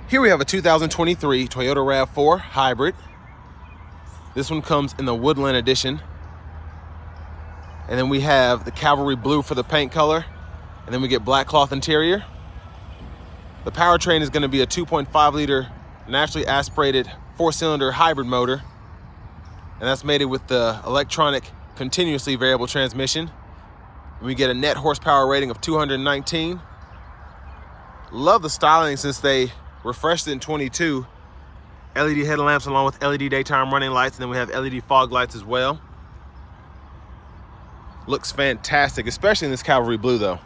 Here we have a 2023 Toyota RAV4 Hybrid. This one comes in the Woodland Edition. And then we have the Cavalry Blue for the paint color. And then we get black cloth interior. The powertrain is going to be a 2.5 liter naturally aspirated 4-cylinder hybrid motor. And that's mated with the electronic continuously variable transmission. And we get a net horsepower rating of 219. Love the styling since they refreshed it in 22. LED headlamps along with LED daytime running lights, and then we have LED fog lights as well. Looks fantastic, especially in this Cavalry Blue though.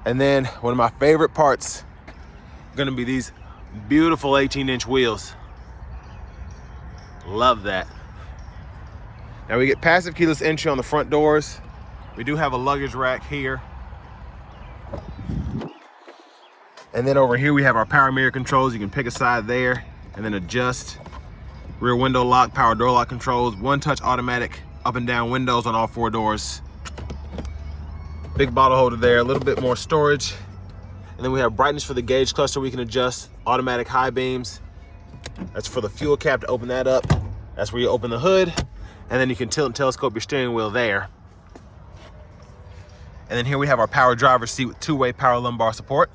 And then one of my favorite parts are gonna be these beautiful 18-inch wheels. Love that. Now we get passive keyless entry on the front doors. We do have a luggage rack here. And then over here we have our power mirror controls. You can pick a side there and then adjust. Rear window lock, power door lock controls, one-touch automatic up and down windows on all 4 doors. Big bottle holder there, a little bit more storage. And then we have brightness for the gauge cluster we can adjust, automatic high beams. That's for the fuel cap to open that up. That's where you open the hood. And then you can tilt and telescope your steering wheel there. And then here we have our power driver's seat with 2-way power lumbar support.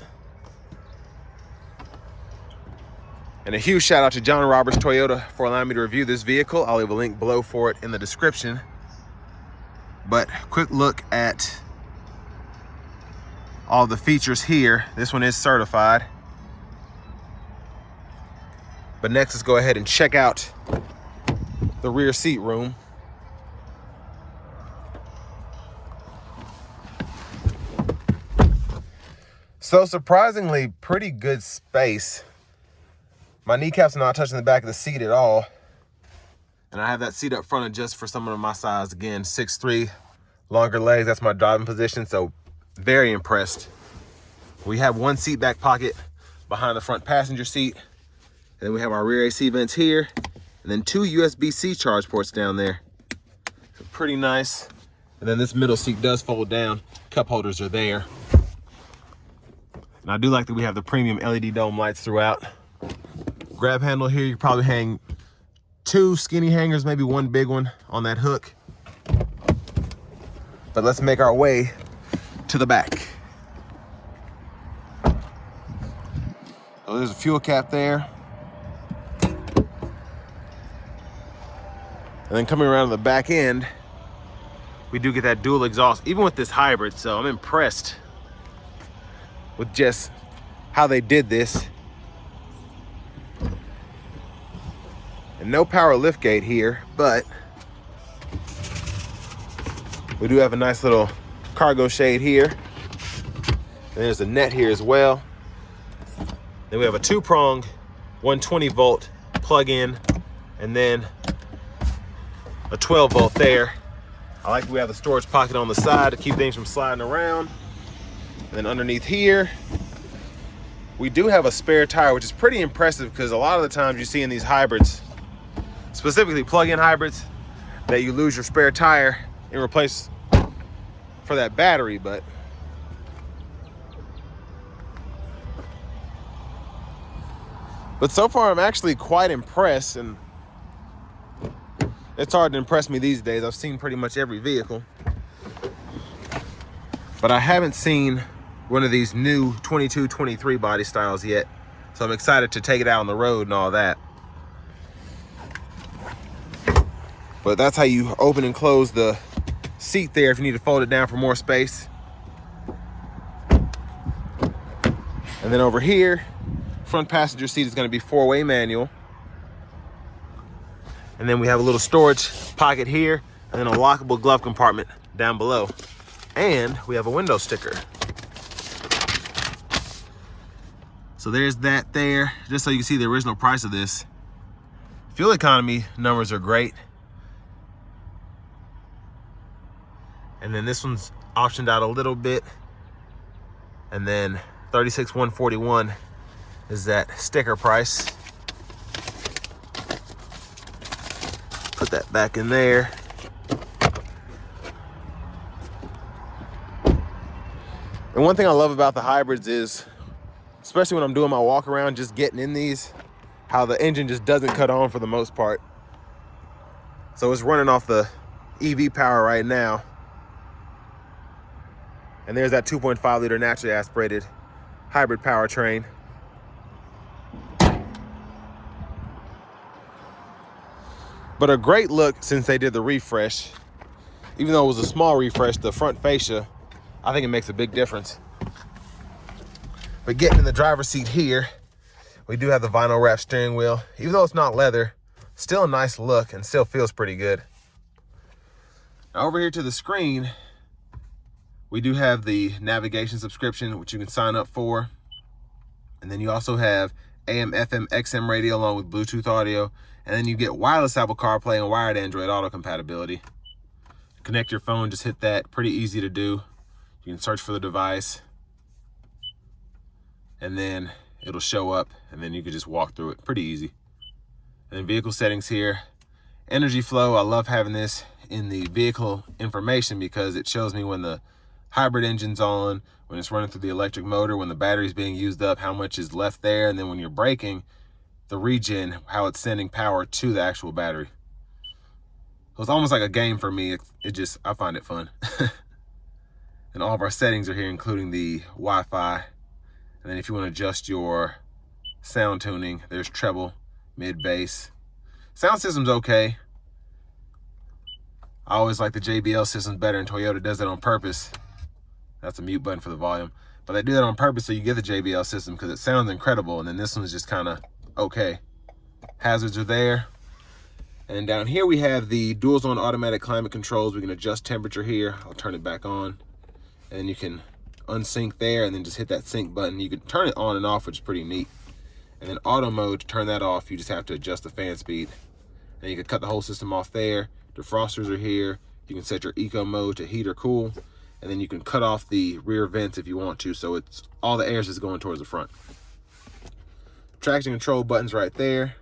And a huge shout out to John Roberts Toyota for allowing me to review this vehicle. I'll leave a link below for it in the description. But quick look at all the features here. This one is certified. But next, let's go ahead and check out the rear seat room. So surprisingly, pretty good space. My kneecaps are not touching the back of the seat at all. And I have that seat up front just for someone of my size. Again, 6'3", longer legs. That's my driving position, so very impressed. We have one seat back pocket behind the front passenger seat. And then we have our rear AC vents here. And then 2 USB-C charge ports down there. So pretty nice. And then this middle seat does fold down. Cup holders are there. And I do like that we have the premium LED dome lights throughout. Grab handle here, you can probably hang 2 skinny hangers, maybe 1 big one on that hook. But let's make our way to the back. So there's a fuel cap there. And then coming around to the back end, we do get that dual exhaust, even with this hybrid. So I'm impressed with just how they did this. And no power lift gate here, but we do have a nice little cargo shade here. And there's a net here as well. Then we have a 2-prong 120 volt plug-in, and then a 12 volt there. I like that we have the storage pocket on the side to keep things from sliding around. And then underneath here, we do have a spare tire, which is pretty impressive because a lot of the times you see in these hybrids, specifically plug-in hybrids, that you lose your spare tire and replace for that battery. But so far I'm actually quite impressed, and it's hard to impress me these days. I've seen pretty much every vehicle, but I haven't seen one of these new 22, 23 body styles yet. So I'm excited to take it out on the road and all that. But that's how you open and close the seat there if you need to fold it down for more space. And then over here, front passenger seat is going to be 4-way manual. And then we have a little storage pocket here, and then a lockable glove compartment down below. And we have a window sticker. So there's that there, just so you can see the original price of this. Fuel economy numbers are great. And then this one's optioned out a little bit. And then $36,141 is that sticker price. Put that back in there. And one thing I love about the hybrids is especially when I'm doing my walk around, just getting in these, how the engine just doesn't cut on for the most part. So it's running off the EV power right now. And there's that 2.5 liter naturally aspirated hybrid powertrain. But a great look since they did the refresh. Even though it was a small refresh, the front fascia, I think it makes a big difference. But getting in the driver's seat here, we do have the vinyl wrap steering wheel. Even though it's not leather, still a nice look and still feels pretty good. Now over here to the screen, we do have the navigation subscription, which you can sign up for. And then you also have AM, FM, XM radio along with Bluetooth audio. And then you get wireless Apple CarPlay and wired Android Auto compatibility. Connect your phone, just hit that, pretty easy to do. You can search for the device and then it'll show up and then you can just walk through it, pretty easy. And then vehicle settings here. Energy flow, I love having this in the vehicle information because it shows me when the hybrid engine's on, when it's running through the electric motor, when the battery's being used up, how much is left there, and then when you're braking, the regen, how it's sending power to the actual battery. So it's almost like a game for me. I find it fun. And all of our settings are here, including the Wi-Fi. And then if you want to adjust your sound tuning, there's treble, mid, bass. Sound system's okay. I always like the JBL system better, and Toyota does that on purpose. That's a mute button for the volume. But they do that on purpose so you get the JBL system because it sounds incredible, and then this one's just kind of okay. Hazards are there. And down here we have the dual zone automatic climate controls. We can adjust temperature here. I'll turn it back on. And then you can unsync there and then just hit that sync button. You can turn it on and off, which is pretty neat. And then auto mode, to turn that off, you just have to adjust the fan speed. And you can cut the whole system off there. Defrosters are here. You can set your eco mode to heat or cool. And then you can cut off the rear vents if you want to. So it's all the air is just going towards the front. Traction control buttons right there.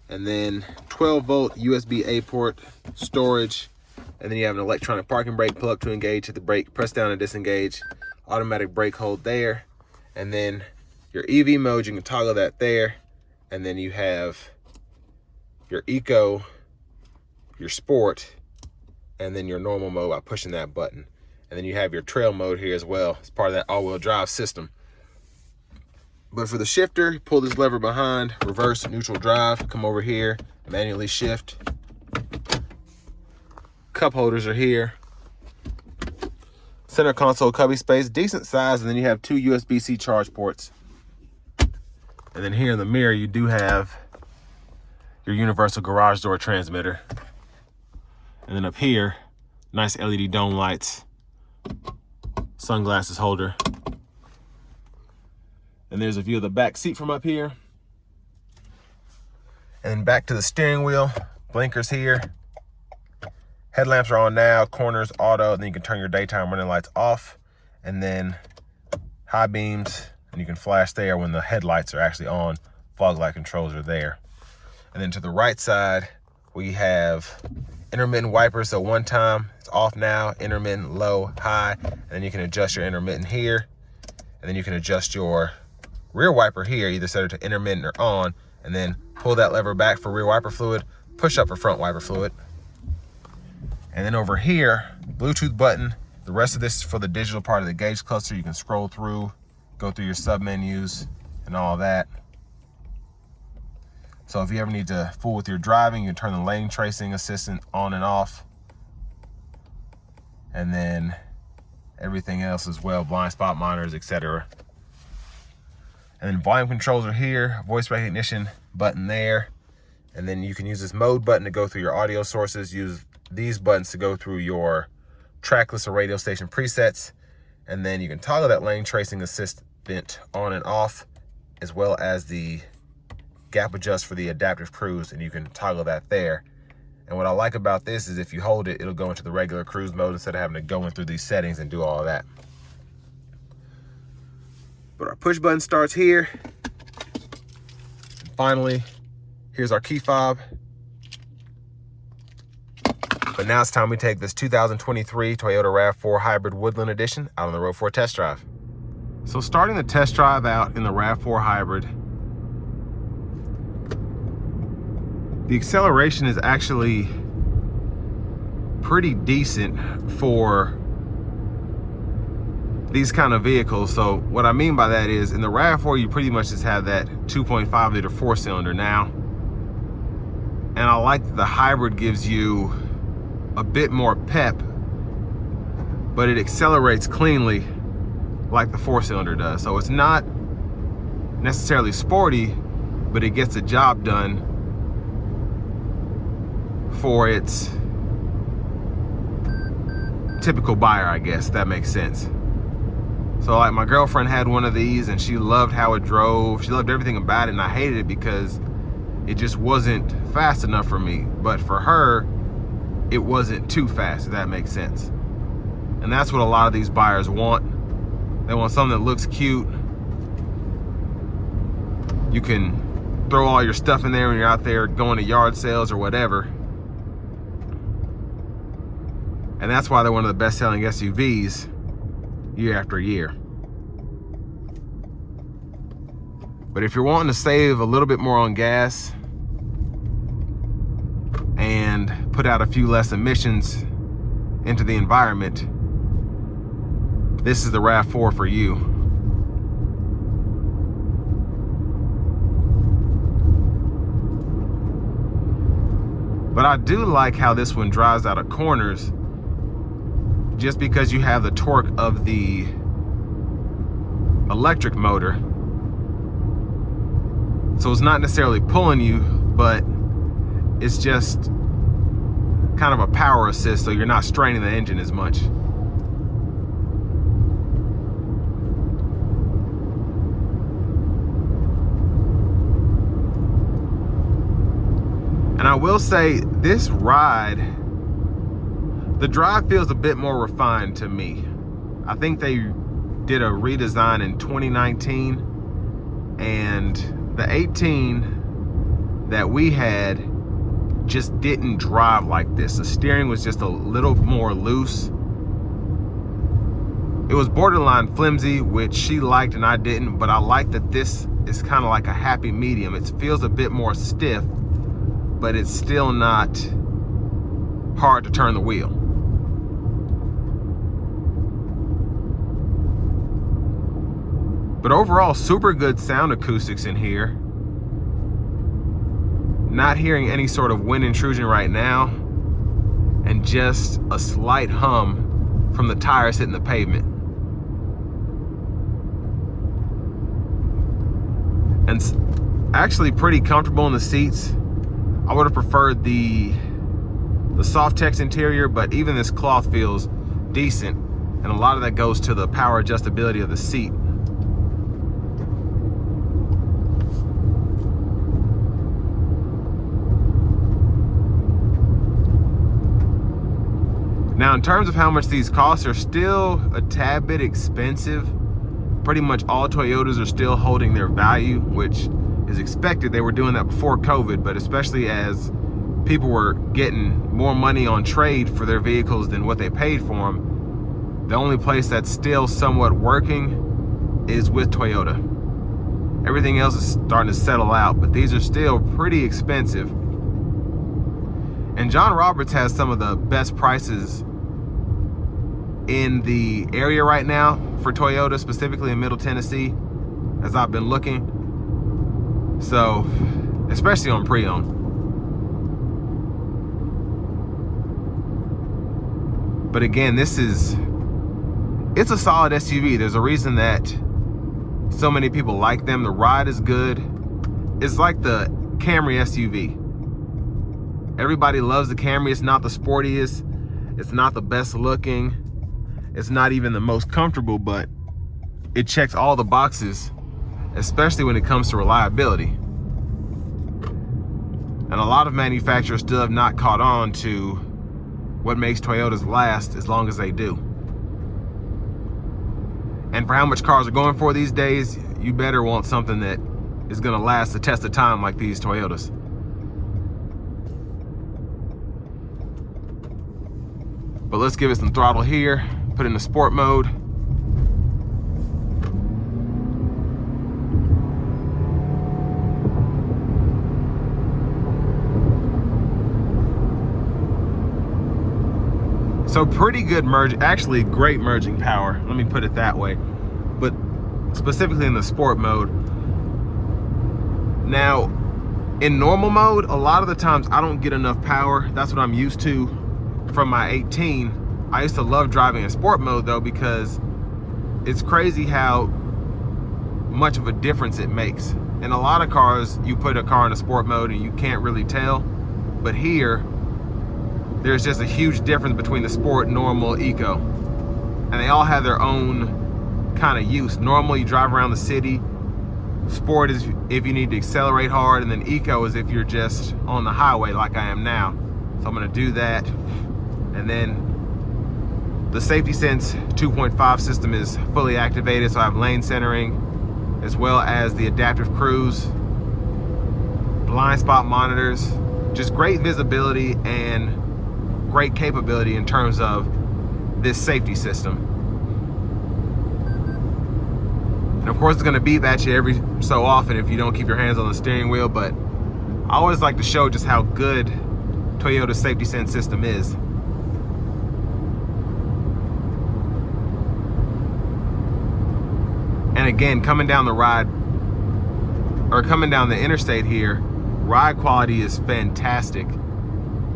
And then 12-volt USB-A port, storage. And then you have an electronic parking brake plug to engage, hit the brake, press down and disengage. Automatic brake hold there. And then your EV mode, you can toggle that there. And then you have your eco, your sport, and then your normal mode by pushing that button. And then you have your trail mode here as well. It's part of that all-wheel drive system. But for the shifter, pull this lever behind, reverse, neutral drive, come over here, manually shift. Cup holders are here. Center console cubby space, decent size, and then you have 2 USB-C charge ports. And then here in the mirror, you do have your universal garage door transmitter. And then up here, nice LED dome lights, sunglasses holder. And there's a view of the back seat from up here. And then back to the steering wheel, blinkers here. Headlamps are on now, corners auto, and then you can turn your daytime running lights off. And then high beams, and you can flash there when the headlights are actually on. Fog light controls are there. And then to the right side, we have intermittent wipers. So one time, it's off now, intermittent, low, high. And then you can adjust your intermittent here. And then you can adjust your rear wiper here, either set it to intermittent or on, and then pull that lever back for rear wiper fluid, push up for front wiper fluid. And then over here, Bluetooth button. The rest of this is for the digital part of the gauge cluster. You can scroll through, go through your sub menus and all that. So if you ever need to fool with your driving, you can turn the lane tracing assistant on and off. And then everything else as well, blind spot monitors, etc. And then volume controls are here, voice recognition button there. And then you can use this mode button to go through your audio sources, use these buttons to go through your track list or radio station presets. And then you can toggle that lane tracing assistant on and off, as well as the gap adjust for the adaptive cruise, and you can toggle that there. And what I like about this is if you hold it, it'll go into the regular cruise mode instead of having to go in through these settings and do all of that. But our push button starts here. And finally, here's our key fob. But now it's time we take this 2023 Toyota RAV4 Hybrid Woodland Edition out on the road for a test drive. So starting the test drive out in the RAV4 Hybrid, the acceleration is actually pretty decent for these kind of vehicles. So what I mean by that is, in the RAV4, you pretty much just have that 2.5 liter 4-cylinder now. And I like that the hybrid gives you a bit more pep, but it accelerates cleanly like the 4-cylinder does. So it's not necessarily sporty, but it gets the job done for its typical buyer, I guess, if that makes sense. So like my girlfriend had one of these and she loved how it drove. She loved everything about it, and I hated it because it just wasn't fast enough for me. But for her, it wasn't too fast, if that makes sense. And that's what a lot of these buyers want. They want something that looks cute. You can throw all your stuff in there when you're out there going to yard sales or whatever. And that's why they're one of the best-selling SUVs year after year. But if you're wanting to save a little bit more on gas and put out a few less emissions into the environment, this is the RAV4 for you. But I do like how this one drives out of corners, just because you have the torque of the electric motor. So it's not necessarily pulling you, but it's just kind of a power assist, so you're not straining the engine as much. And I will say, this ride, the drive feels a bit more refined to me. I think they did a redesign in 2019, and the 18 that we had just didn't drive like this. The steering was just a little more loose. It was borderline flimsy, which she liked and I didn't, but I like that this is kind of like a happy medium. It feels a bit more stiff, but it's still not hard to turn the wheel. But overall, super good sound acoustics in here. Not hearing any sort of wind intrusion right now, and just a slight hum from the tires hitting the pavement. And actually pretty comfortable in the seats. I would have preferred the Softex interior, but even this cloth feels decent, and a lot of that goes to the power adjustability of the seat. Now, in terms of how much these cost, they're still a tad bit expensive. Pretty much all Toyotas are still holding their value, which is expected. They were doing that before COVID, but especially as people were getting more money on trade for their vehicles than what they paid for them, the only place that's still somewhat working is with Toyota. Everything else is starting to settle out, but these are still pretty expensive. And John Roberts has some of the best prices in the area right now for Toyota, specifically in Middle Tennessee, as I've been looking. So, especially on pre-owned. But again, it's a solid SUV. There's a reason that so many people like them. The ride is good. It's like the Camry SUV. Everybody loves the Camry. It's not the sportiest. It's not the best looking. It's not even the most comfortable, but it checks all the boxes, especially when it comes to reliability. And a lot of manufacturers still have not caught on to what makes Toyotas last as long as they do. And for how much cars are going for these days, you better want something that is gonna last the test of time like these Toyotas. But let's give it some throttle here, put it in the sport mode. So pretty good actually great merging power, let me put it that way, but specifically in the sport mode. Now, in normal mode, a lot of the times I don't get enough power. That's what I'm used to from my 18. I used to love driving in sport mode though, because it's crazy how much of a difference it makes. In a lot of cars, you put a car in a sport mode and you can't really tell, but here, there's just a huge difference between the sport, normal, eco. And they all have their own kind of use. Normal, you drive around the city. Sport is if you need to accelerate hard, and then eco is if you're just on the highway like I am now. So I'm gonna do that. And then the Safety Sense 2.5 system is fully activated, so I have lane centering, as well as the adaptive cruise, blind spot monitors, just great visibility and great capability in terms of this safety system. And of course it's gonna beep at you every so often if you don't keep your hands on the steering wheel, but I always like to show just how good Toyota's Safety Sense system is. And again, coming down the ride, or coming down the interstate here, ride quality is fantastic.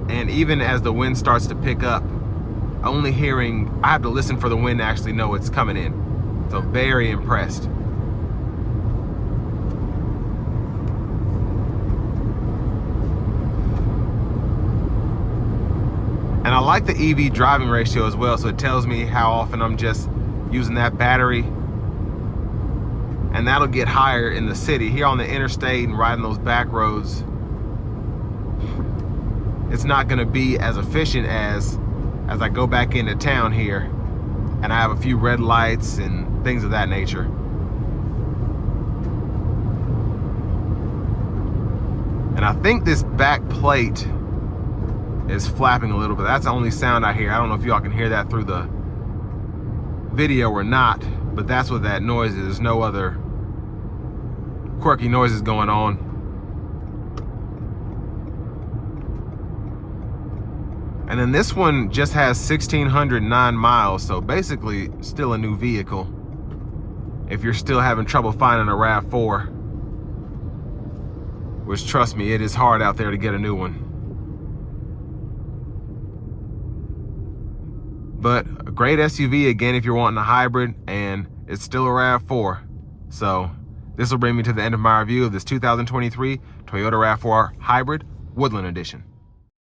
And even as the wind starts to pick up, only hearing, I have to listen for the wind to actually know it's coming in. So very impressed. And I like the EV driving ratio as well, so it tells me how often I'm just using that battery. And that'll get higher in the city. Here on the interstate and riding those back roads, it's not gonna be as efficient as I go back into town here and I have a few red lights and things of that nature. And I think this back plate is flapping a little bit. That's the only sound I hear. I don't know if y'all can hear that through the video or not, but that's what that noise is. There's no other quirky noises going on. And then this one just has 1,609 miles, so basically still a new vehicle if you're still having trouble finding a RAV4, which trust me, it is hard out there to get a new one. But a great SUV again if you're wanting a hybrid, and it's still a RAV4. So this will bring me to the end of my review of this 2023 Toyota RAV4 Hybrid Woodland Edition.